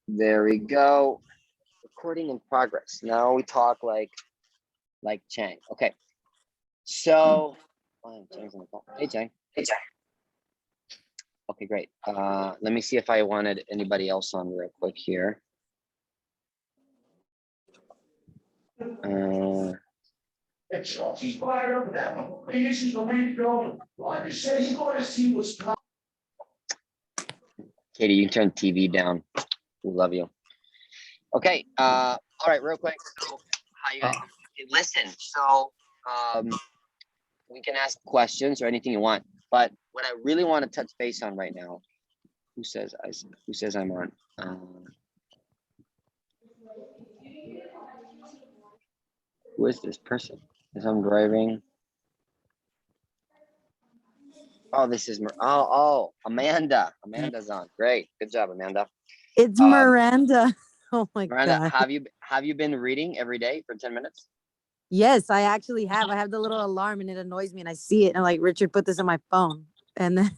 There we go. Recording in progress. Now we talk like Chang. Okay. So, Chang's on the call. Hey, Chang. Hey, Chang. Okay, great. Let me see if I wanted anybody else on real quick here. Katie, you can turn TV down. We love you. Okay. All right, real quick. So, how you guys? Listen. So, we can ask questions or anything you want. But what I really want to touch base on right now. Who says I'm on? Who is this person? As I'm driving. Oh, this is Amanda. Amanda's on. Great, good job, Amanda. It's Miranda. Oh my Miranda, God. have you been reading every day for 10 minutes? Yes, I actually have. I have the little alarm and it annoys me and I see it and I'm like, Richard, put this on my phone. And then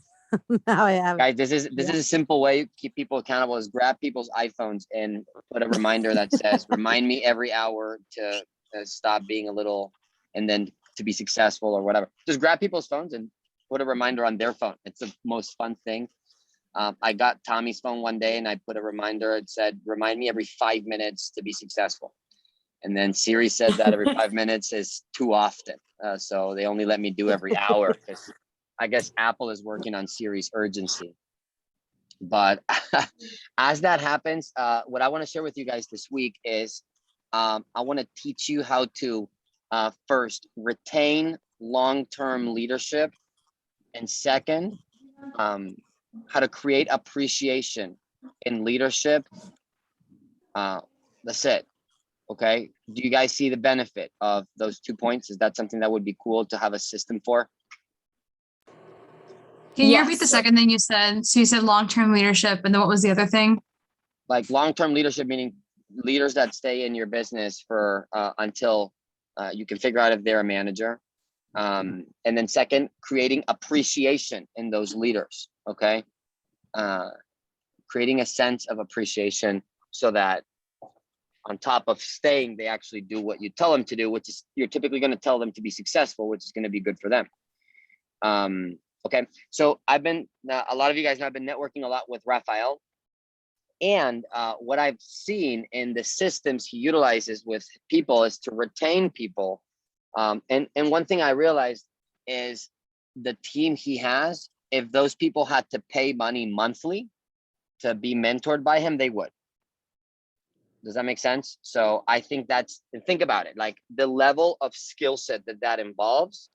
now I have. Guys, this is a simple way to keep people accountable is grab people's iPhones and put a reminder that says, remind me every hour to stop being a little, and then to be successful or whatever. Just grab people's phones and put a reminder on their phone. It's the most fun thing. I got Tommy's phone one day and I put a reminder. It said, remind me every 5 minutes to be successful. And then Siri says that every 5 minutes is too often. So they only let me do every hour because I guess Apple is working on Siri's urgency. But as that happens, what I want to share with you guys this week is I want to teach you how to first retain long-term leadership, and second, how to create appreciation in leadership. That's it. Okay. Do you guys see the benefit of those 2 points? Is that something that would be cool to have a system for? Can you repeat the second thing you said? So you said long-term leadership, and then what was the other thing? Like long-term leadership, meaning leaders that stay in your business for until you can figure out if they're a manager. And then second, creating appreciation in those leaders. Okay. Creating a sense of appreciation so that on top of staying, they actually do what you tell them to do, which is you're typically going to tell them to be successful, which is going to be good for them. Okay. So I've been, a lot of you guys know I've been networking a lot with Raphael. And what I've seen in the systems he utilizes with people is to retain people. And one thing I realized is the team he has, if those people had to pay money monthly to be mentored by him, they would. Does that make sense? So I think think about it, like the level of skill set that involves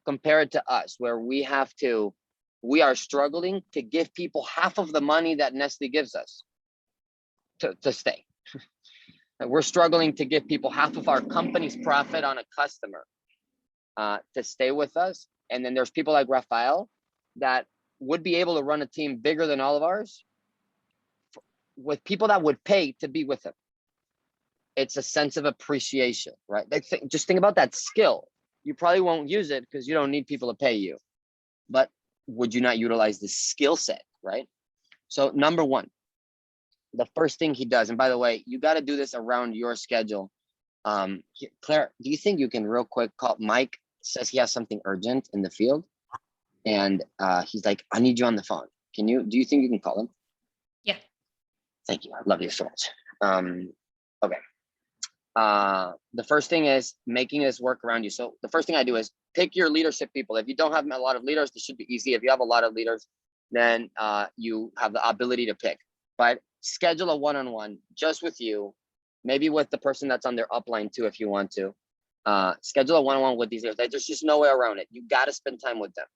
compared to us, where we are struggling to give people half of the money that Nestle gives us to stay. We're struggling to give people half of our company's profit on a customer to stay with us. And then there's people like Raphael that would be able to run a team bigger than all of ours with people that would pay to be with him. It's a sense of appreciation, right? Just think about that skill. You probably won't use it because you don't need people to pay you, but would you not utilize the skill set, right? So number one, the first thing he does, and by the way, you got to do this around your schedule. Claire, do you think you can real quick call Mike? Says he has something urgent in the field, and he's like, I need you on the phone. Do you think you can call him? Yeah. Thank you. I love you so much. Okay. The first thing is making this work around you. So the first thing I do is pick your leadership people. If you don't have a lot of leaders, this should be easy. If you have a lot of leaders, then you have the ability to pick. But schedule a one-on-one just with you, maybe with the person that's on their upline too, if you want to. Schedule a one-on-one with these leaders. There's just no way around it. You got to spend time with them.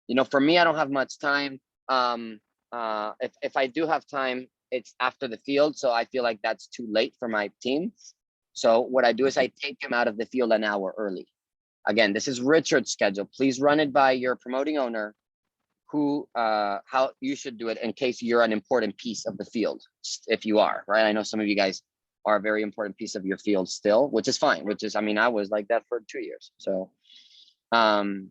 You know, for me, I don't have much time. If I do have time, it's after the field. So I feel like that's too late for my team. So what I do is I take them out of the field an hour early. Again, this is Richard's schedule. Please run it by your promoting owner how you should do it in case you're an important piece of the field. If you are, right? I know some of you guys are a very important piece of your field still, which is fine, I mean, I was like that for 2 years. So, and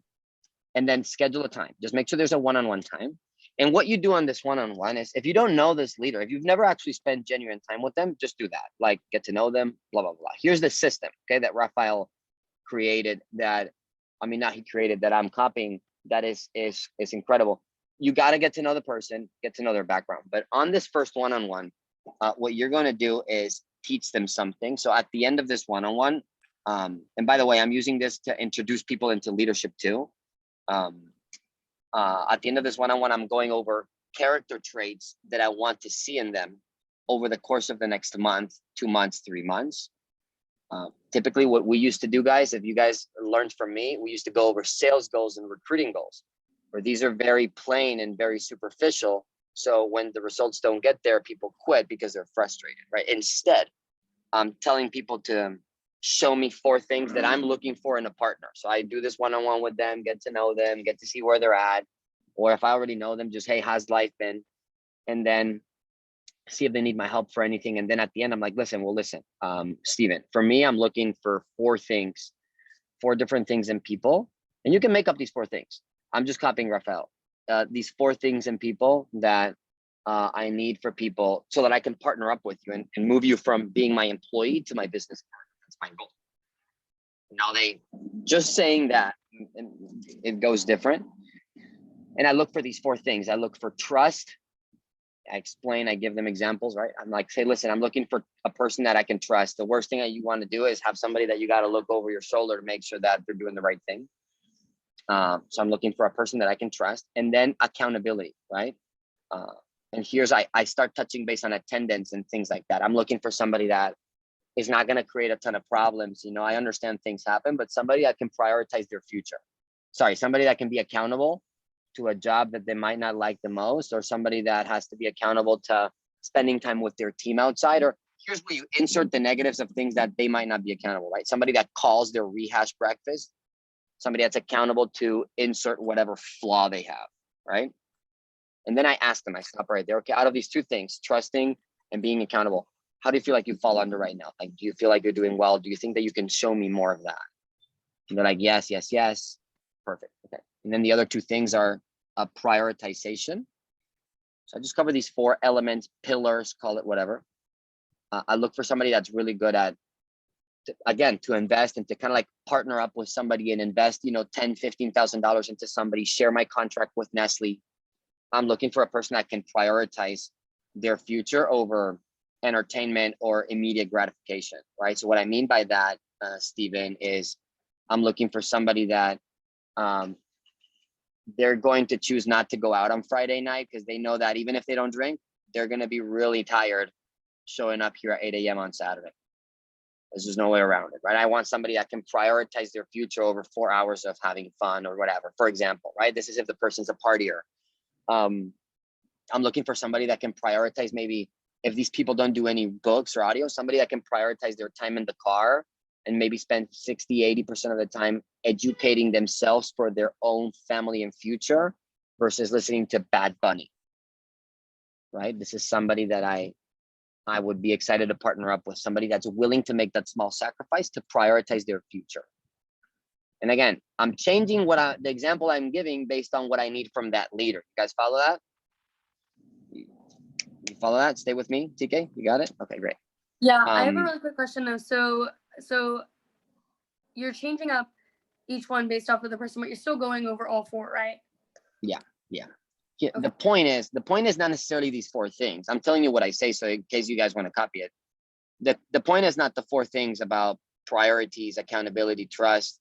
then schedule a time. Just make sure there's a one-on-one time. And what you do on this one-on-one is, if you don't know this leader, if you've never actually spent genuine time with them, just do that. Like, get to know them, blah, blah, blah. Here's the system, okay, that Rafael created that, I mean, not he created, that I'm copying, that is incredible. You got to get to know the person, get to know their background. But on this first one-on-one, what you're going to do is teach them something. So at the end of this one-on-one, and by the way, I'm using this to introduce people into leadership too. At the end of this one-on-one, I'm going over character traits that I want to see in them over the course of the next month, 2 months, 3 months. Typically what we used to do, guys, if you guys learned from me, we used to go over sales goals and recruiting goals, where these are very plain and very superficial. So when the results don't get there, people quit because they're frustrated, right? Instead, I'm telling people to show me 4 things that I'm looking for in a partner. So I do this one-on-one with them, get to know them, get to see where they're at. Or if I already know them, just, hey, how's life been? And then see if they need my help for anything. And then at the end, I'm like, listen, Steven, for me, I'm looking for 4 things, 4 different things in people. And you can make up these 4 things. I'm just copying Rafael. These 4 things in people that I need for people so that I can partner up with you and move you from being my employee to my business partner. That's my goal. Now just saying that, it goes different. And I look for these 4 things. I look for trust. I explain, I give them examples, right? I'm like, say, listen, I'm looking for a person that I can trust. The worst thing that you want to do is have somebody that you got to look over your shoulder to make sure that they're doing the right thing. So I'm looking for a person that I can trust. And then accountability, right? And here's, I start touching base on attendance and things like that. I'm looking for somebody that is not going to create a ton of problems. You know, I understand things happen, but somebody that can prioritize their future. Sorry, somebody that can be accountable to a job that they might not like the most, or somebody that has to be accountable to spending time with their team outside. Or here's where you insert the negatives of things that they might not be accountable, right? Somebody that calls their rehash breakfast, somebody that's accountable to insert whatever flaw they have, right? And then I ask them, I stop right there. Okay, out of these 2 things, trusting and being accountable, how do you feel like you fall under right now? Like, do you feel like you're doing well? Do you think that you can show me more of that? And they're like, yes, yes, yes. Perfect. Okay. And then the other 2 things are a prioritization. So I just cover these 4 elements, pillars, call it whatever. I look for somebody that's really good at, again, to invest and to kind of like partner up with somebody and invest, you know, $10,000, $15,000 into somebody, share my contract with Nestle. I'm looking for a person that can prioritize their future over entertainment or immediate gratification, right? So what I mean by that, Steven, is I'm looking for somebody that they're going to choose not to go out on Friday night because they know that even if they don't drink, they're going to be really tired showing up here at 8 a.m. on Saturday. There's just no way around it, right? I want somebody that can prioritize their future over 4 hours of having fun or whatever, for example, right? This is if the person's a partier. I'm looking for somebody that can prioritize, maybe if these people don't do any books or audio, somebody that can prioritize their time in the car and maybe spend 60-80% of the time educating themselves for their own family and future versus listening to Bad Bunny, right? This is somebody that I would be excited to partner up with, somebody that's willing to make that small sacrifice to prioritize their future. And again, I'm changing the example I'm giving based on what I need from that leader. You guys follow that? You follow that? Stay with me, TK? You got it? Okay, great. Yeah, I have a really quick question though. So you're changing up each one based off of the person, but you're still going over all 4, right? Yeah. Okay. The point is not necessarily these 4 things. I'm telling you what I say, so in case you guys want to copy it. The point is not the 4 things about priorities, accountability, trust,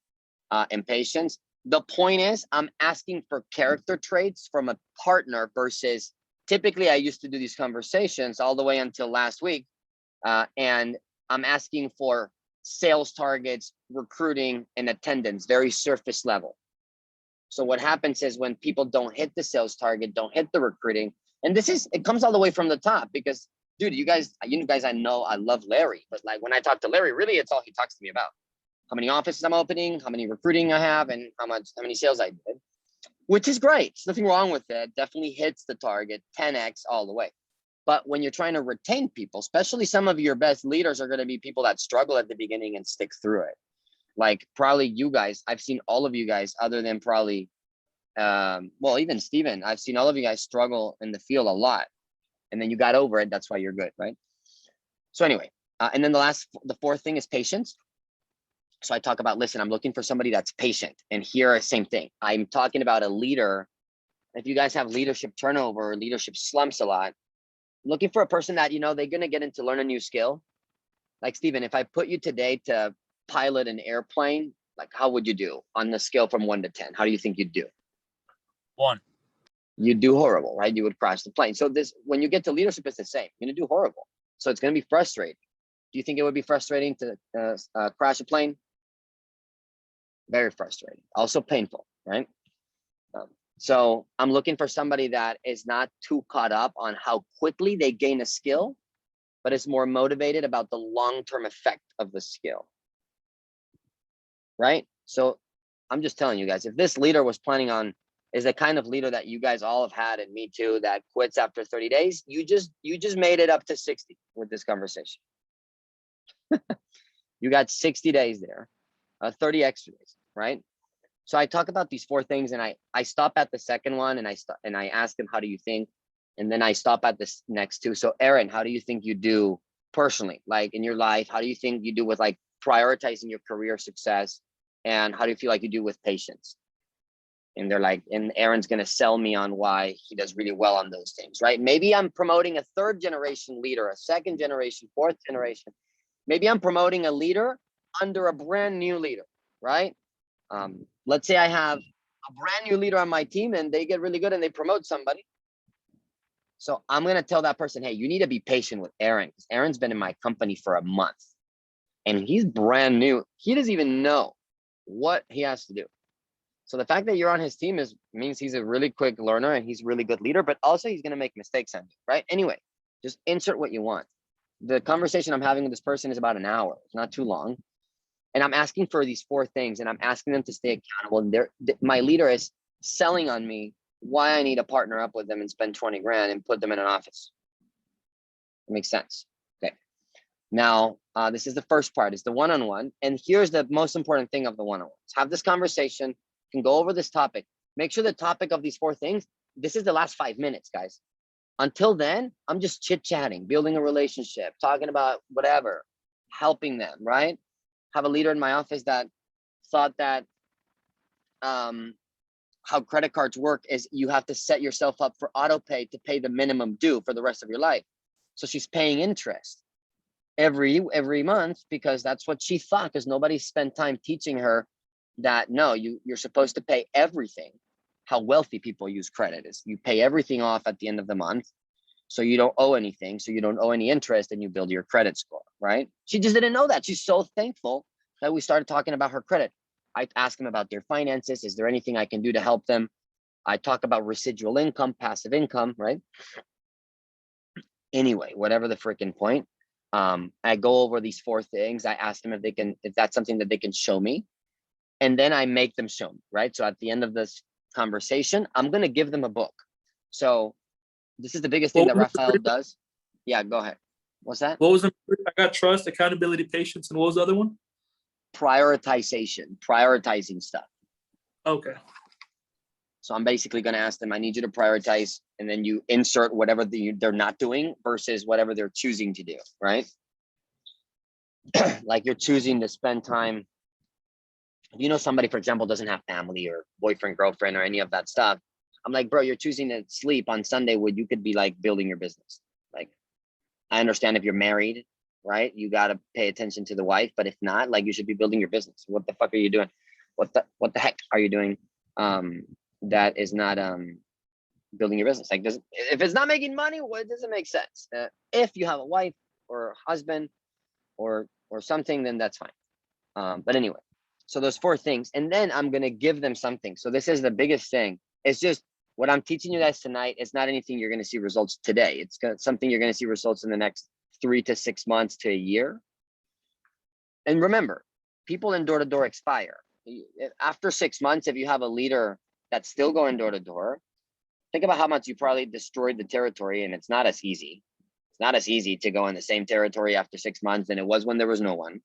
and patience. The point is I'm asking for character traits from a partner versus typically I used to do these conversations all the way until last week. And I'm asking for sales targets, recruiting, and attendance, very surface level. So what happens is when people don't hit the sales target, don't hit the recruiting, and it comes all the way from the top because, dude, you guys, I know I love Larry, but like when I talk to Larry, really it's all he talks to me about. How many offices I'm opening, how many recruiting I have, and how many sales I did, which is great. There's nothing wrong with it. Definitely hits the target 10x all the way. But when you're trying to retain people, especially some of your best leaders are going to be people that struggle at the beginning and stick through it. Like probably you guys, I've seen all of you guys other than probably well, even Steven, I've seen all of you guys struggle in the field a lot, and then you got over it. That's why you're good, right? So anyway, and then the fourth thing is patience. So I talk about, listen, I'm looking for somebody that's patient. And here, same thing. I'm talking about a leader. If you guys have leadership turnover or leadership slumps a lot, looking for a person that, they're going to get into learn a new skill. Like Steven, if I put you today to pilot an airplane, like how would you do on the scale from 1 to 10? How do you think you'd do? 1. You'd do horrible, right? You would crash the plane. So when you get to leadership, it's the same. You're going to do horrible. So it's going to be frustrating. Do you think it would be frustrating to crash a plane? Very frustrating. Also painful, right? So I'm looking for somebody that is not too caught up on how quickly they gain a skill, but is more motivated about the long-term effect of the skill, right? So I'm just telling you guys, if this leader was planning on, is the kind of leader that you guys all have had, and me too, that quits after 30 days, you just made it up to 60 with this conversation. You got 60 days there, 30 extra days, right? So I talk about these 4 things, and I stop at the second one, and I ask them, how do you think? And then I stop at this next 2. So Aaron, how do you think you do personally, like in your life? How do you think you do with like prioritizing your career success? And how do you feel like you do with patience? And they're like, and Aaron's going to sell me on why he does really well on those things, right? Maybe I'm promoting a 3rd generation leader, a 2nd generation, 4th generation. Maybe I'm promoting a leader under a brand new leader, right? Let's say I have a brand new leader on my team and they get really good and they promote somebody. So I'm going to tell that person, hey, you need to be patient with Aaron, because Aaron's been in my company for a month and he's brand new. He doesn't even know what he has to do. So the fact that you're on his team means he's a really quick learner and he's a really good leader, but also he's going to make mistakes on you, right? Anyway, just insert what you want. The conversation I'm having with this person is about an hour. It's not too long. And I'm asking for these 4 things, and I'm asking them to stay accountable. And my leader is selling on me why I need to partner up with them and spend 20 grand and put them in an office. It makes sense. Okay. Now, this is the first part, is the one-on-one. And here's the most important thing of the one-on-ones. Have this conversation, can go over this topic. Make sure the topic of these 4 things, this is the last 5 minutes, guys. Until then, I'm just chit-chatting, building a relationship, talking about whatever, helping them, right? Have a leader in my office that thought that how credit cards work is you have to set yourself up for auto pay to pay the minimum due for the rest of your life. So she's paying interest every month because that's what she thought, because nobody spent time teaching her that no, you're supposed to pay everything. How wealthy people use credit is you pay everything off at the end of the month, so you don't owe anything, so you don't owe any interest, and you build your credit score, right? She just didn't know that. She's so thankful that we started talking about her credit. I ask them about their finances. Is there anything I can do to help them? I talk about residual income, passive income, right? Anyway, whatever the freaking point, I go over these 4 things. I ask them if that's something that they can show me, and then I make them show me, right? So at the end of this conversation, I'm going to give them a book. So this is the biggest thing that Raphael does. Yeah, go ahead. What's that? What was the? I got trust, accountability, patience, and what was the other one? Prioritizing stuff. Okay. So I'm basically going to ask them, I need you to prioritize, and then you insert whatever they're not doing versus whatever they're choosing to do, right? Like you're choosing to spend time. If somebody, for example, doesn't have family or boyfriend, girlfriend, or any of that stuff, I'm like, bro, you're choosing to sleep on Sunday when you could be like building your business. Like, I understand if you're married, right? You got to pay attention to the wife, but if not, like you should be building your business. What the fuck are you doing? What the heck are you doing? That is not building your business. Like, if it's not making money, well, it doesn't make sense. If you have a wife or a husband or something, then that's fine. But anyway, so those 4 things, and then I'm gonna give them something. So this is the biggest thing. It's just what I'm teaching you guys tonight. It's not anything you're gonna see results today. It's something you're gonna see results in the next 3 to 6 months to a year. And remember, people in door-to-door expire. After 6 months, if you have a leader that's still going door-to-door, think about how much you probably destroyed the territory, and it's not as easy. It's not as easy to go in the same territory after 6 months than it was when there was no one.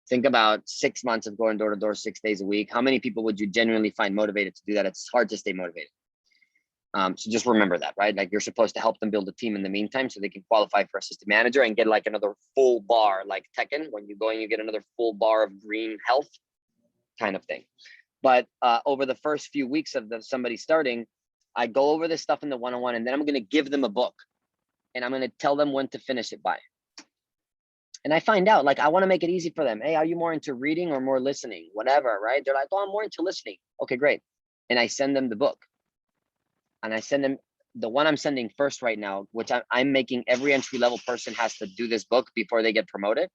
Think about 6 months of going door to door 6 days a week. How many people would you genuinely find motivated to do that? It's hard to stay motivated. So just remember that, right? Like you're supposed to help them build a team in the meantime so they can qualify for assistant manager and get like another full bar, like Tekken, when you go and you get another full bar of green health kind of thing. But over the first few weeks of somebody starting, I go over this stuff in the one-on-one, and then I'm going to give them a book and I'm going to tell them when to finish it by. And I find out, like, I want to make it easy for them. Hey, are you more into reading or more listening? Whatever, right? They're like, oh, I'm more into listening. Okay, great. And I send them the book. And I send them the one I'm sending first right now, which I'm making every entry-level person has to do this book before they get promoted,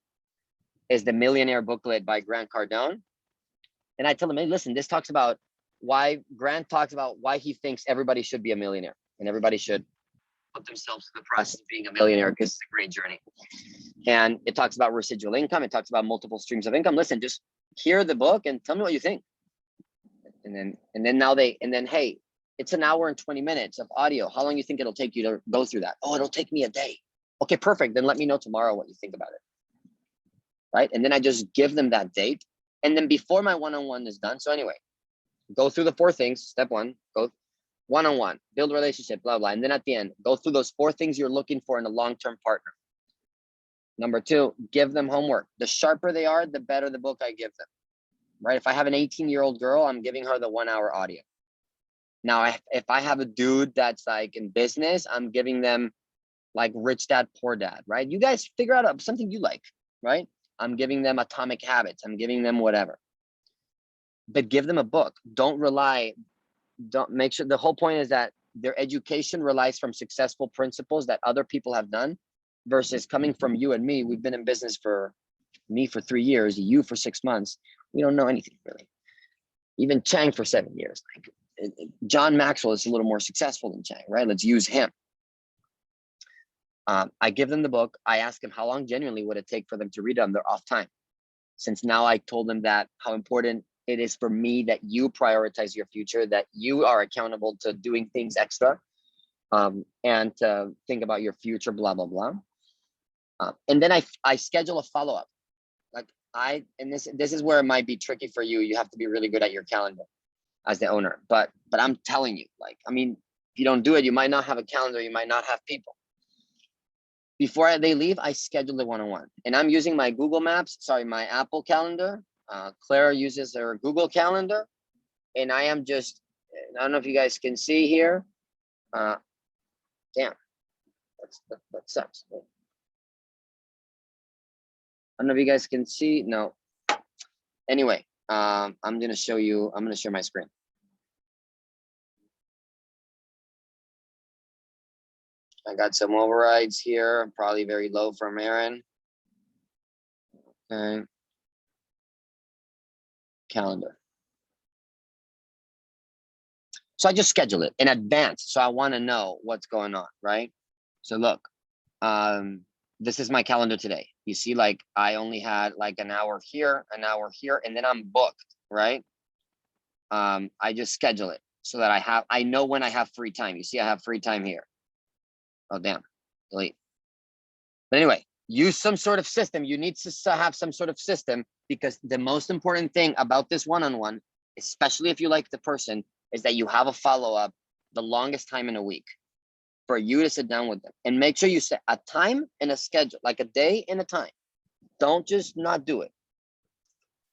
is the Millionaire Booklet by Grant Cardone. And I tell them, hey, listen, this talks about why Grant talks about why he thinks everybody should be a millionaire and everybody should put themselves to the process of being a millionaire because it's a great journey. And it talks about residual income. It talks about multiple streams of income. Listen, just hear the book and tell me what you think. And then, hey, it's an hour and 20 minutes of audio. How long do you think it'll take you to go through that? Oh, it'll take me a day. Okay, perfect. Then let me know tomorrow what you think about it. Right? And then I just give them that date. And then before my one-on-one is done. So anyway, go through the 4 things. Step 1, go one-on-one, build a relationship, blah, blah. And then at the end, go through those 4 things you're looking for in a long-term partner. Number 2, give them homework. The sharper they are, the better the book I give them, right? If I have an 18-year-old girl, I'm giving her the 1-hour audio. Now, if I have a dude that's like in business, I'm giving them like Rich Dad, Poor Dad, right? You guys figure out something you like, right? I'm giving them Atomic Habits. I'm giving them whatever. But give them a book. Don't make sure, the whole point is that their education relies from successful principles that other people have done versus coming from you and me. We've been in business for me for 3 years, you for 6 months. We don't know anything really. Even Chang for 7 years. Like John Maxwell is a little more successful than Chang, right? Let's use him. I give them the book. I ask them how long genuinely would it take for them to read it on their off time. Since now I told them that how important it is for me that you prioritize your future, that you are accountable to doing things extra, and to think about your future, blah, blah, blah. And then I schedule a follow-up. Like this is where it might be tricky for you. You have to be really good at your calendar as the owner. But I'm telling you, like, I mean, if you don't do it, you might not have a calendar, you might not have people. Before they leave, I schedule the one-on-one. And I'm using my my Apple Calendar. Claire uses her Google Calendar. And I am just, I don't know if you guys can see here. Damn, that sucks. I don't know if you guys can see. No. Anyway, I'm going to share my screen. I got some overrides here, probably very low from Aaron. Okay. Calendar. So I just schedule it in advance. So I want to know what's going on, right? So look, this is my calendar today. You see, like I only had like an hour here, and then I'm booked, right? I just schedule it so that I know when I have free time. You see, I have free time here. Oh, damn, delete. But anyway, use some sort of system. You need to have some sort of system, because the most important thing about this one-on-one, especially if you like the person, is that you have a follow-up the longest time in a week for you to sit down with them, and make sure you set a time and a schedule, like a day and a time. Don't just not do it.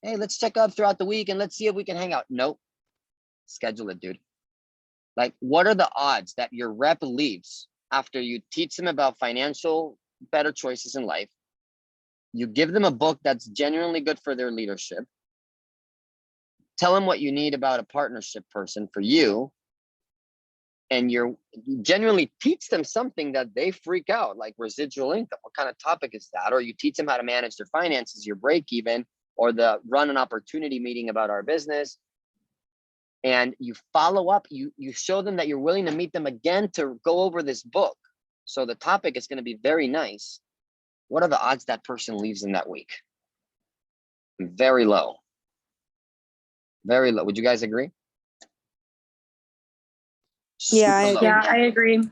Hey, let's check up throughout the week and let's see if we can hang out. Nope. Schedule it, dude. Like, what are the odds that your rep leaves after you teach them about financial better choices in life? You give them a book that's genuinely good for their leadership. Tell them what you need about a partnership person for you. And you genuinely teach them something that they freak out, like residual income. What kind of topic is that? Or you teach them how to manage their finances, your break even, or run an opportunity meeting about our business. And you follow up, you show them that you're willing to meet them again to go over this book. So the topic is going to be very nice. What are the odds that person leaves in that week? Very low. Very low. Would you guys agree? Yeah, Super low. Yeah, I agree.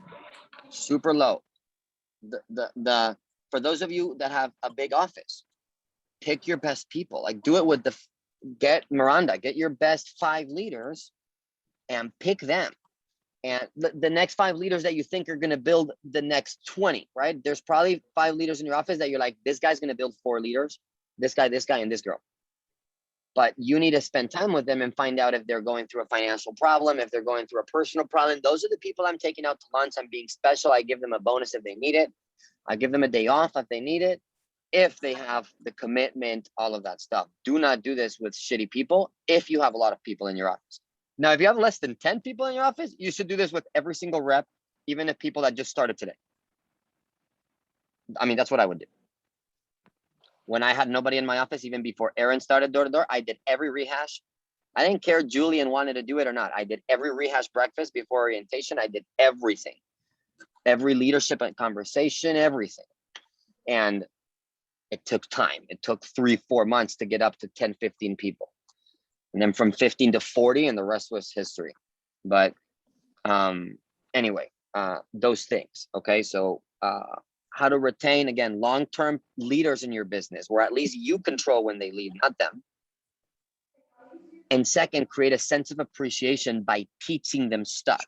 Super low. For those of you that have a big office, pick your best people. Like do it with get your best 5 leaders and pick them. And the next 5 leaders that you think are going to build the next 20, right? There's probably 5 leaders in your office that you're like, this guy's going to build 4 leaders, this guy, and this girl. But you need to spend time with them and find out if they're going through a financial problem, if they're going through a personal problem. Those are the people I'm taking out to lunch. I'm being special. I give them a bonus if they need it. I give them a day off if they need it. If they have the commitment, all of that stuff. Do not do this with shitty people if you have a lot of people in your office. Now, if you have less than 10 people in your office, you should do this with every single rep, even if people that just started today. I mean, that's what I would do. When I had nobody in my office, even before Aaron started door to door, I did every rehash. I didn't care Julian wanted to do it or not. I did every rehash breakfast before orientation. I did everything, every leadership and conversation, everything. And it took time. It took 3-4 months to get up to 10, 15 people. And then from 15 to 40, and the rest was history. But anyway, those things. Okay, so how to retain, again, long-term leaders in your business, where at least you control when they leave, not them. And second, create a sense of appreciation by teaching them stuff.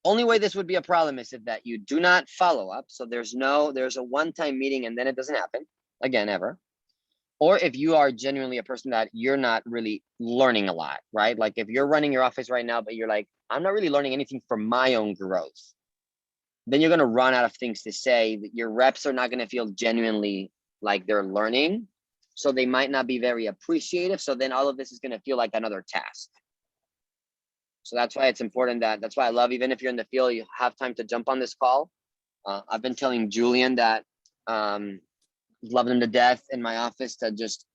Only way this would be a problem is if that you do not follow up. So there's a one-time meeting and then it doesn't happen again, ever. Or if you are genuinely a person that you're not really learning a lot, right? Like if you're running your office right now, but you're like, I'm not really learning anything for my own growth, then you're going to run out of things to say. That your reps are not going to feel genuinely like they're learning. So they might not be very appreciative. So then all of this is going to feel like another task. So that's why it's important that's why I love, even if you're in the field, you have time to jump on this call. I've been telling Julian that love him to death in my office to just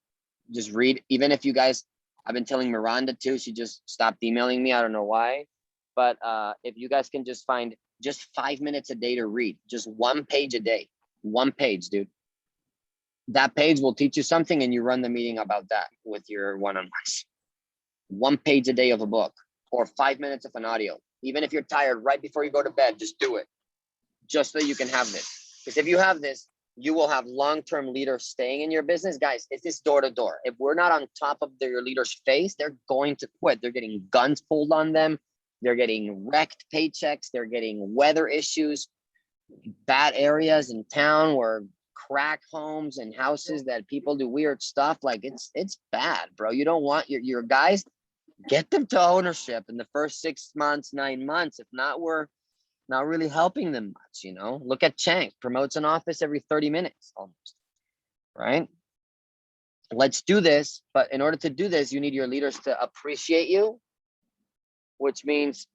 read. Even if you guys, I've been telling Miranda too, she just stopped emailing me. I don't know why. But if you guys can just find just 5 minutes a day to read, just 1 page a day, 1 page, dude. That page will teach you something and you run the meeting about that with your one-on-ones. 1 page a day of a book or 5 minutes of an audio. Even if you're tired right before you go to bed, just do it. Just so you can have this. Because if you have this, you will have long-term leaders staying in your business. Guys, it's this door to door. If we're not on top of your leader's face, they're going to quit. They're getting guns pulled on them. They're getting wrecked paychecks. They're getting weather issues, bad areas in town where crack homes and houses that people do weird stuff. Like it's bad, bro. You don't want your guys, get them to ownership in the first 6 months, 9 months. If not, we're not really helping them much, you know. Look at Chang, promotes an office every 30 minutes almost, right? Let's do this. But in order to do this, you need your leaders to appreciate you, which means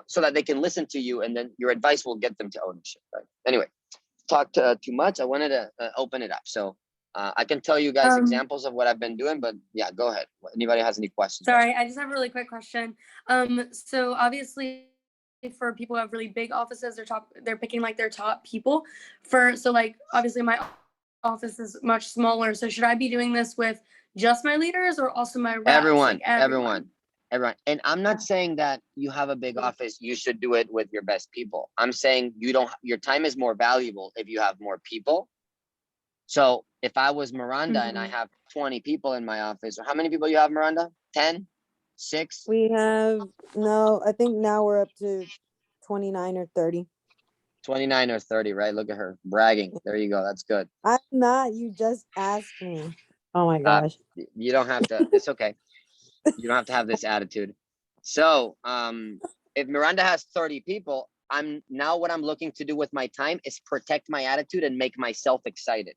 so that they can listen to you, and then your advice will get them to ownership, right? Anyway, talked too much. I wanted to open it up. So I can tell you guys examples of what I've been doing, but yeah, go ahead. Anybody has any questions? Sorry, I just have a really quick question. So obviously for people who have really big offices, they're picking like their top people so like obviously my office is much smaller. So should I be doing this with just my leaders or also my reps? Everyone. And I'm not saying that you have a big office, you should do it with your best people. I'm saying your time is more valuable if you have more people. So if I was Miranda and I have 20 people in my office, or how many people you have, Miranda? 10? 6? We have, no, I think now we're up to 29 or 30. 29 or 30, right? Look at her bragging. There you go. That's good. I'm not, you just asked me. Oh my gosh. You don't have to, it's okay. You don't have to have this attitude. So if Miranda has 30 people, what I'm looking to do with my time is protect my attitude and make myself excited.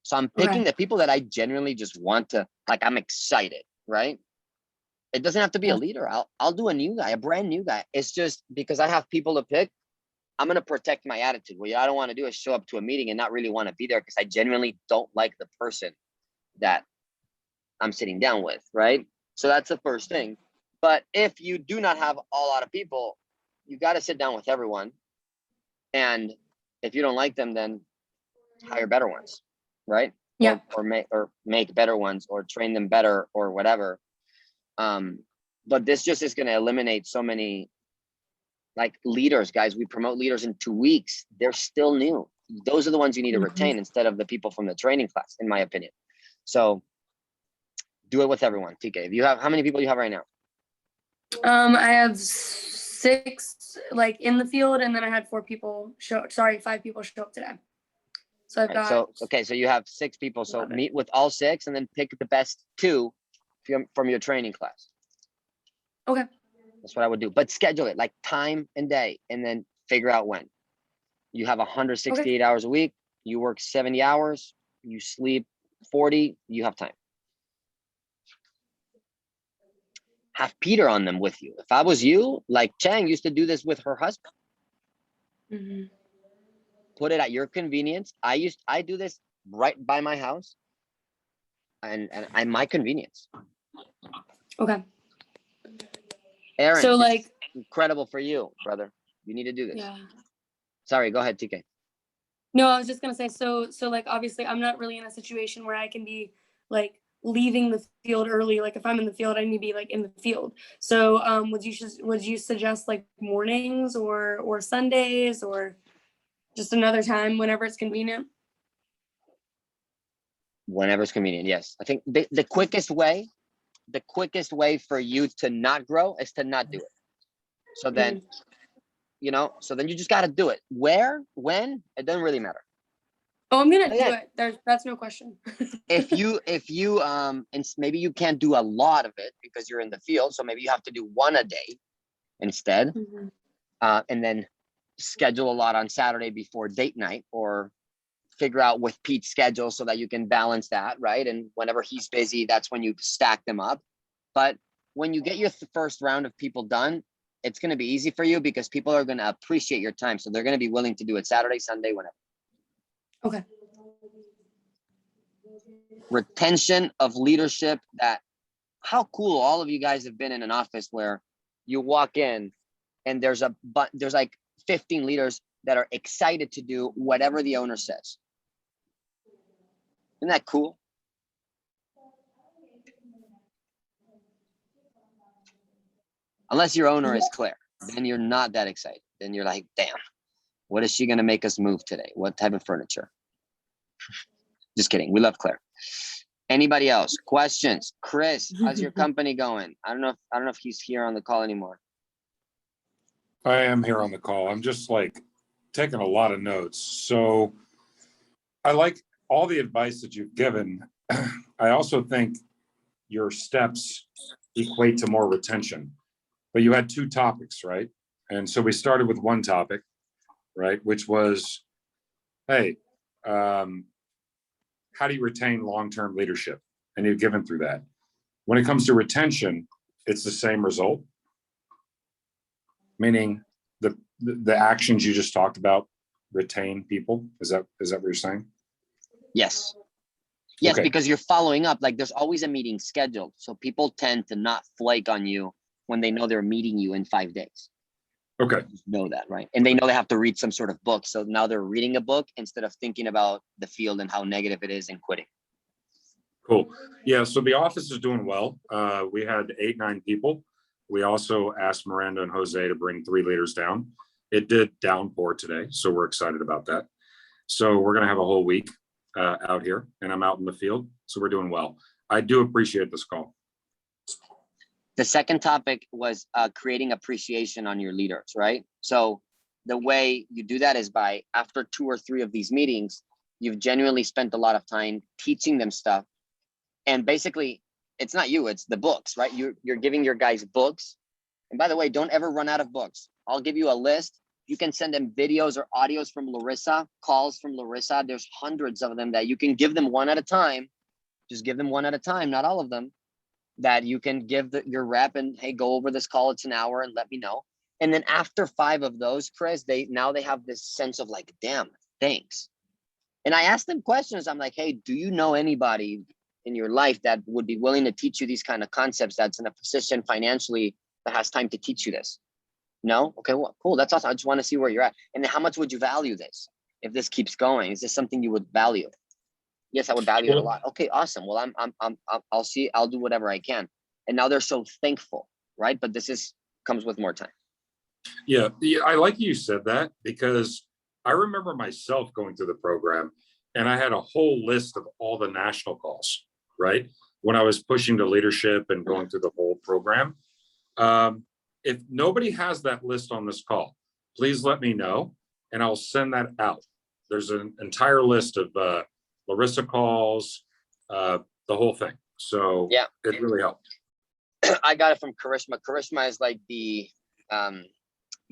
So I'm picking the people that I genuinely just want to, like, I'm excited, right? It doesn't have to be a leader. I'll do a new guy, a brand new guy. It's just because I have people to pick, I'm going to protect my attitude. What I don't want to do is show up to a meeting and not really want to be there because I genuinely don't like the person that I'm sitting down with, right? So that's the first thing. But if you do not have a lot of people, you got to sit down with everyone. And if you don't like them, then hire better ones, right? Yeah. Or make better ones, or train them better, or whatever. But this just is going to eliminate so many like leaders, guys. We promote leaders in 2 weeks. They're still new. Those are the ones you need to retain instead of the people from the training class, in my opinion. So do it with everyone. TK, if you have, how many people you have right now? I have 6 like in the field, and then I had 5 people show up today. So I've Right, got so, okay, so you have 6 people. So 11. meet with all 6 and then pick the best 2 from your training class. Okay. That's what I would do. But schedule it like time and day, and then figure out when. You have 168 hours a week. You work 70 hours. You sleep 40. You have time. Have Peter on them with you. If I was you, like Chang used to do this with her husband. Mm-hmm. Put it at your convenience. I do this right by my house, and my convenience. Okay. Aaron, So this like, is incredible for you, brother. You need to do this. yeah. Sorry, go ahead, TK. No, I was just gonna say, so like obviously I'm not really in a situation where I can be like leaving the field early. Like if I'm in the field, I need to be like in the field. So would you suggest like mornings or Sundays or just another time whenever it's convenient? Whenever it's convenient, yes. I think the quickest way for you to not grow is to not do it. So then, so then you just got to do it. Where, when, it doesn't really matter. Oh, I'm gonna do Again, it. That's no question. if you and maybe you can't do a lot of it because you're in the field, so maybe you have to do 1 a day instead, Mhm. and then schedule a lot on Saturday before date night, or figure out with Pete's schedule so that you can balance that, right? And whenever he's busy, that's when you stack them up. But when you get your first round of people done, it's going to be easy for you because people are going to appreciate your time. So they're going to be willing to do it Saturday, Sunday, whenever. Okay. Retention of leadership. That how cool all of you guys have been in an office where you walk in and there's like 15 leaders that are excited to do whatever the owner says. Isn't that cool? Unless your owner is Claire, then you're not that excited. Then you're like, damn, what is she going to make us move today? What type of furniture? Just kidding. We love Claire. Anybody else? Questions? Chris, how's your company going? I don't know if he's here on the call anymore. I am here on the call. I'm just like taking a lot of notes. So I like all the advice that you've given. I also think your steps equate to more retention, but you had 2 topics, right? And so we started with 1 topic, right? Which was, hey, how do you retain long-term leadership? And you've given through that. When it comes to retention, it's the same result. Meaning the actions you just talked about retain people. Is that what you're saying? Yes. Yes, Okay. because you're following up. Like there's always a meeting scheduled. So people tend to not flake on you when they know they're meeting you in 5 days. Okay. You know that, right? And they know they have to read some sort of book. So now they're reading a book instead of thinking about the field and how negative it is and quitting. Cool. Yeah. So the office is doing well. We had 8, 9 people. We also asked Miranda and Jose to bring 3 leaders down. It did downpour today, so we're excited about that. So we're going to have a whole week out here, and I'm out in the field, so we're doing well. I do appreciate this call. The second topic was creating appreciation on your leaders, right? So the way you do that is by after 2 or 3 of these meetings, you've genuinely spent a lot of time teaching them stuff. And basically, it's not you, it's the books, right? You're giving your guys books. And by the way, don't ever run out of books. I'll give you a list. You can send them videos or audios from Larissa, calls from Larissa. There's hundreds of them that you can give them 1 at a time. Just give them 1 at a time, not all of them. That you can give your rep and, hey, go over this call. It's an hour and let me know. And then after 5 of those, Chris, they have this sense of like, damn, thanks. And I asked them questions. I'm like, hey, do you know anybody in your life that would be willing to teach you these kind of concepts, that's in a position financially that has time to teach you this? No? Okay, well, cool. That's awesome. I just want to see where you're at. And then how much would you value this if this keeps going? Is this something you would value? Yes, I would value it a lot. Okay, awesome. Well, I'll see. I'll do whatever I can. And now they're so thankful, right? But this comes with more time. Yeah, I like you said that because I remember myself going through the program and I had a whole list of all the national calls. right? When I was pushing to leadership and going through the whole program. If nobody has that list on this call, please let me know and I'll send that out. There's an entire list of Larissa calls, the whole thing. So Yeah. it really helped. I got it from Karishma. Karishma is like the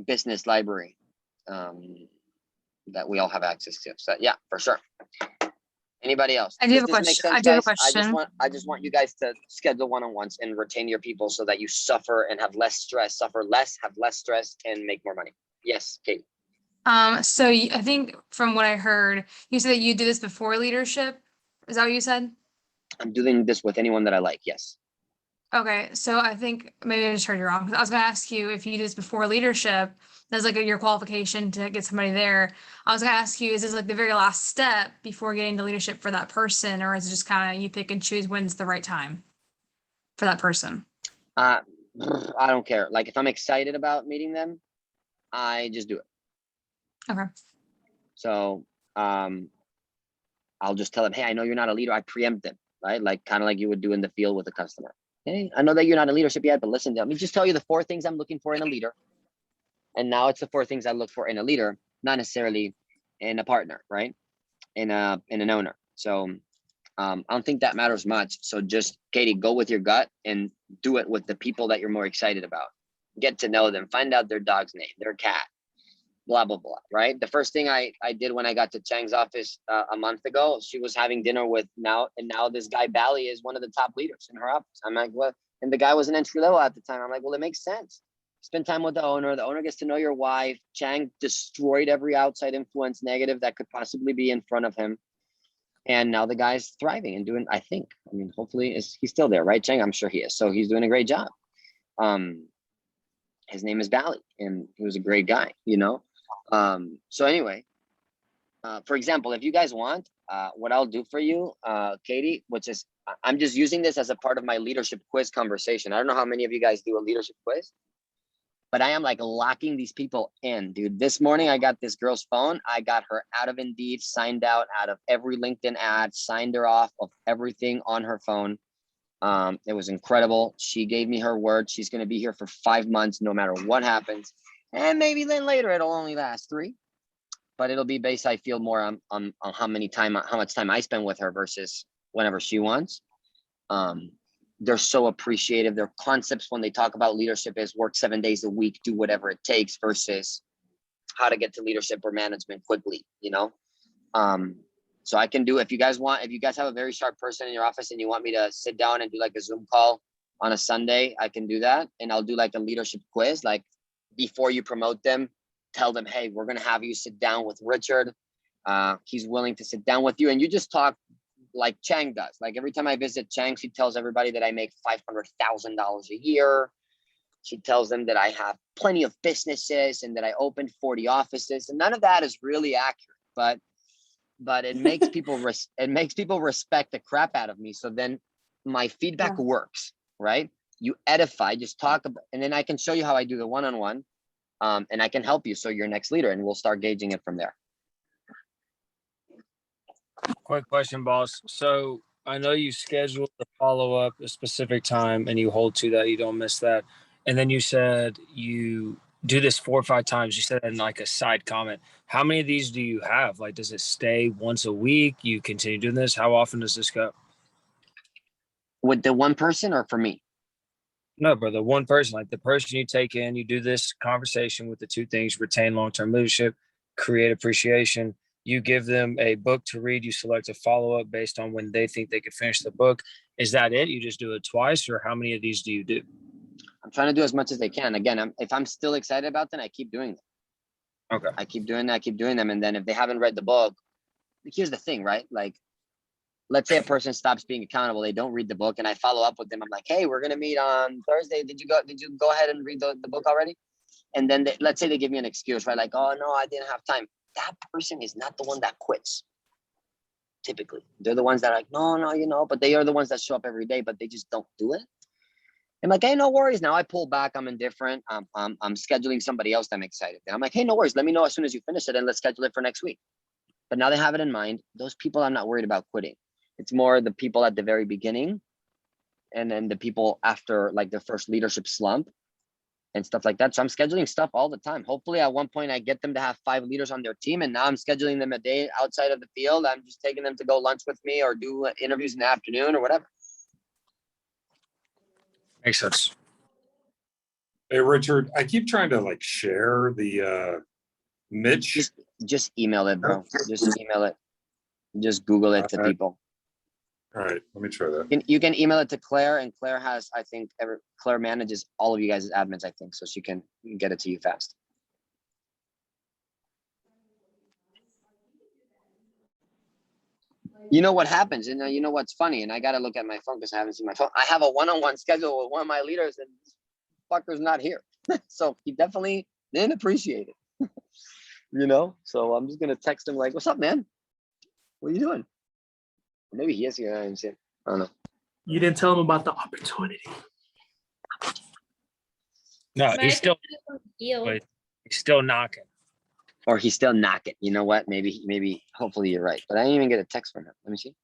business library that we all have access to. So yeah, for sure. Anybody else? I do have a Does this make question. sense, I do have a guys? question. I just want you guys to schedule one-on-ones and retain your people so that you suffer and have less stress, suffer less, have less stress, and make more money. Yes, Kate. So I think from what I heard, you said that you do this before leadership. Is that what you said? I'm doing this with anyone that I like. Yes. Okay, so I think maybe I just heard you wrong. I was gonna ask you if you do this before leadership, that's like your qualification to get somebody there. I was gonna ask you, is this like the very last step before getting to leadership for that person, or is it just kind of you pick and choose when's the right time for that person? I don't care. Like if I'm excited about meeting them, I just do it. Okay. So I'll just tell them, hey, I know you're not a leader. I preempt them, right? Like kind of like you would do in the field with a customer. Hey, I know that you're not in leadership yet, but listen, let me just tell you the 4 things I'm looking for in a leader. And now it's the 4 things I look for in a leader, not necessarily in a partner, right? In an owner. So I don't think that matters much. So just Katie, go with your gut and do it with the people that you're more excited about. Get to know them, find out their dog's name, their cat, blah, blah, blah, right? The first thing I did when I got to Chang's office a month ago, she was having dinner with now this guy, Bally, is one of the top leaders in her office. I'm like, what? And the guy was an entry level at the time. I'm like, well, it makes sense. Spend time with the owner. The owner gets to know your wife. Chang destroyed every outside influence negative that could possibly be in front of him. And now the guy's thriving and doing, I mean, hopefully he's still there, right, Chang? I'm sure he is. So he's doing a great job. His name is Bally, and he was a great guy, you know? So anyway, for example, if you guys want, what I'll do for you, Katie, which is, I'm just using this as a part of my leadership quiz conversation. I don't know how many of you guys do a leadership quiz, but I am like locking these people in, dude. This morning, I got this girl's phone. I got her out of Indeed, signed out of every LinkedIn ad, signed her off of everything on her phone. It was incredible. She gave me her word. She's going to be here for 5 months, no matter what happens. And maybe then later it'll only last 3, but it'll be based, I feel, more on how much time I spend with her versus whenever she wants. They're so appreciative. Their concepts when they talk about leadership is work 7 days a week, do whatever it takes versus how to get to leadership or management quickly, you know? So I can do, if you guys have a very sharp person in your office and you want me to sit down and do like a Zoom call on a Sunday, I can do that. And I'll do like a leadership quiz, like before you promote them, tell them, hey, we're going to have you sit down with Richard. He's willing to sit down with you. And you just talk like Chang does. Like every time I visit Chang, she tells everybody that I make $500,000 a year. She tells them that I have plenty of businesses and that I opened 40 offices. And none of that is really accurate, but it makes people respect the crap out of me. So then my feedback works, right? You edify, just talk about, and then I can show you how I do the one-on-one, and I can help you. So you're next leader, and we'll start gauging it from there. Quick question, boss. So I know you scheduled the follow-up a specific time and you hold to that, you don't miss that. And then you said you do this 4 or 5 times. You said in like a side comment. How many of these do you have? Like, does it stay once a week? You continue doing this? How often does this go? With the one person or for me? No, brother, one person, like the person you take in, you do this conversation with the 2 things: retain long-term leadership, create appreciation. You give them a book to read. You select a follow-up based on when they think they could finish the book. Is that it? You just do it twice, or how many of these do you do? I'm trying to do as much as they can. Again, if I'm still excited about them, I keep doing them. Okay. I keep doing them. And then if they haven't read the book, here's the thing, right? Like, let's say a person stops being accountable. They don't read the book and I follow up with them. I'm like, hey, we're going to meet on Thursday. Did you go ahead and read the book already? And then let's say they give me an excuse, right? Like, oh no, I didn't have time. That person is not the one that quits. Typically, they're the ones that are like, no, but they are the ones that show up every day, but they just don't do it. I'm like, hey, no worries. Now I pull back. I'm indifferent. I'm scheduling somebody else that I'm excited. And I'm like, hey, no worries. Let me know as soon as you finish it and let's schedule it for next week. But now they have it in mind. Those people I'm not worried about quitting. It's more the people at the very beginning, and then the people after like their first leadership slump and stuff like that. So I'm scheduling stuff all the time. Hopefully at one point I get them to have 5 leaders on their team, and now I'm scheduling them a day outside of the field. I'm just taking them to go lunch with me or do interviews in the afternoon or whatever. Makes sense. Hey, Richard, I keep trying to like share the Mitch. Just email it, bro. Just email it. Just Google it to people. All right, let me try that. You can email it to Claire, and Claire has, I think, Claire manages all of you guys as admins, I think, so she can get it to you fast. You know what happens, and you know what's funny, and I gotta look at my phone because I haven't seen my phone. I have a one-on-one schedule with one of my leaders, and this fucker's not here. So he definitely didn't appreciate it. You know, so I'm just gonna text him like, "What's up, man? What are you doing?" Maybe he is here. I didn't see it. I don't know. You didn't tell him about the opportunity. No, But he's I still think it's a deal. wait. He's still knocking. Or he's still knocking. You know what? Maybe, hopefully you're right. But I didn't even get a text from him. Let me see.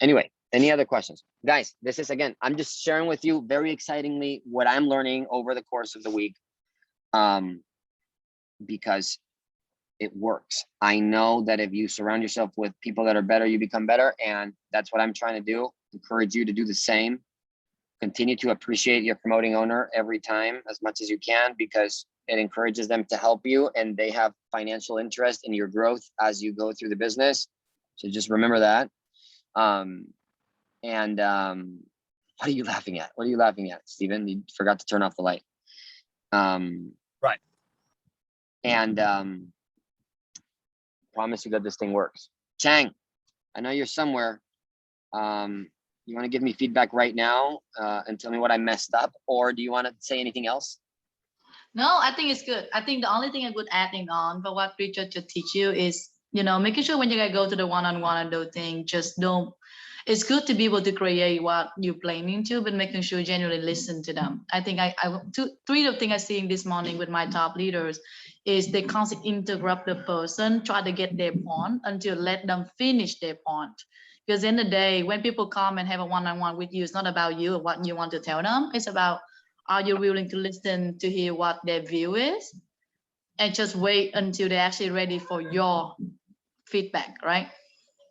Anyway, any other questions? Guys, this is, again, I'm just sharing with you very excitingly what I'm learning over the course of the week. Because it works. I know that if you surround yourself with people that are better, you become better. And that's what I'm trying to do. Encourage you to do the same. Continue to appreciate your promoting owner every time as much as you can, because it encourages them to help you, and they have financial interest in your growth as you go through the business. So just remember that. What are you laughing at? What are you laughing at, Steven? You forgot to turn off the light. Right. And promise you that this thing works. Chang, I know you're somewhere. You want to give me feedback right now and tell me what I messed up, or do you want to say anything else? No, I think it's good. I think the only thing I would adding on for what Richard just teach you is, making sure when you guys go to the one-on-one and do things, just don't. It's good to be able to create what you're planning to, but making sure you genuinely listen to them. I think three of the things I'm seeing this morning with my top leaders is they constantly interrupt the person, try to get their point until let them finish their point. Because in the day, when people come and have a one-on-one with you, it's not about you or what you want to tell them. It's about, are you willing to listen to hear what their view is, and just wait until they're actually ready for your feedback, right?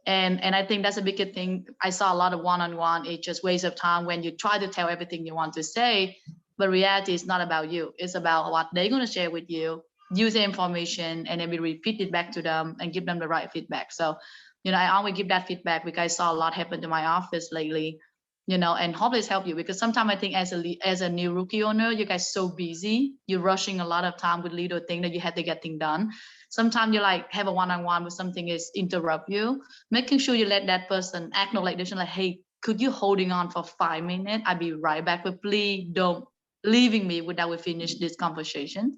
And I think that's a bigger thing. I saw a lot of one-on-one. It's just waste of time when you try to tell everything you want to say, but reality is not about you. It's about what they're going to share with you, use the information, and then we repeat it back to them and give them the right feedback. So, I always give that feedback because I saw a lot happen to my office lately, and hopefully it's helped you, because sometimes I think as a new rookie owner, you guys so busy, you're rushing a lot of time with little thing that you had to get things done. Sometimes you like have a one-on-one with something is interrupt you, making sure you let that person acknowledge, like, hey, could you holding on for 5 minutes? I'll be right back, but please don't leaving me without we finish this conversation.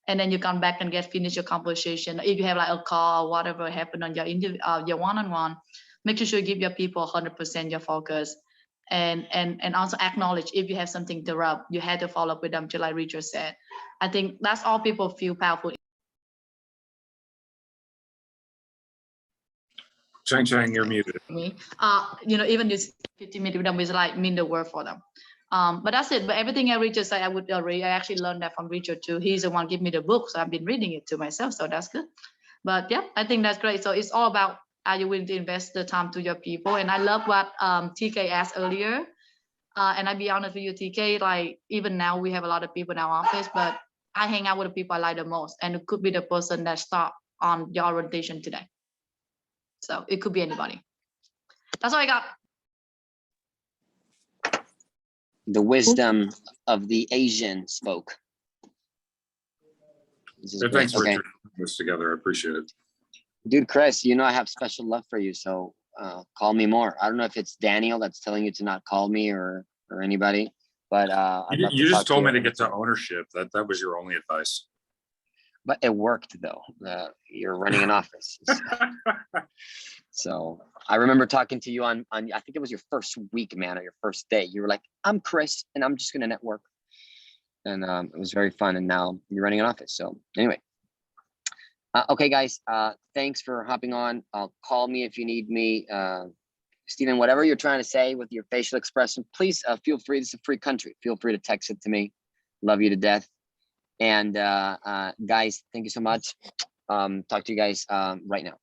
And then you come back and finish your conversation. If you have like a call or whatever happened on your interview, your one-on-one, making sure you give your people 100% your focus. And also acknowledge if you have something to rub, you had to follow up with them, just like Richard said. I think that's all people feel powerful. Chang, you're muted. Me, even this 15 minutes with them is like mean the world for them. But that's it. But everything I Richard said, I actually learned that from Richard too. He's the one give me the book, so I've been reading it to myself. So that's good. But yeah, I think that's great. So it's all about, are you willing to invest the time to your people? And I love what TK asked earlier. And I'll be honest with you, TK, like even now we have a lot of people in our office, but I hang out with the people I like the most. And it could be the person that start on your orientation today. So it could be anybody. That's all I got. The wisdom of the Asian spoke. This is Hey, great. thanks, Okay. Richard. Putting this together, I appreciate it. Dude, Chris, I have special love for you, so call me more. I don't know if it's Daniel that's telling you to not call me or anybody, but I'd love to You talk just told to me you. to get to ownership. That was your only advice. But it worked though. You're running an office. So I remember talking to you on I think it was your first week, man, or your first day. You were like, I'm Chris and I'm just gonna network. and it was very fun. And now you're running an office. So anyway, okay, guys, thanks for hopping on. Call me if you need me. Stephen, whatever you're trying to say with your facial expression, please feel free. This is a free country. Feel free to text it to me. Love you to death. And guys, thank you so much. Talk to you guys right now.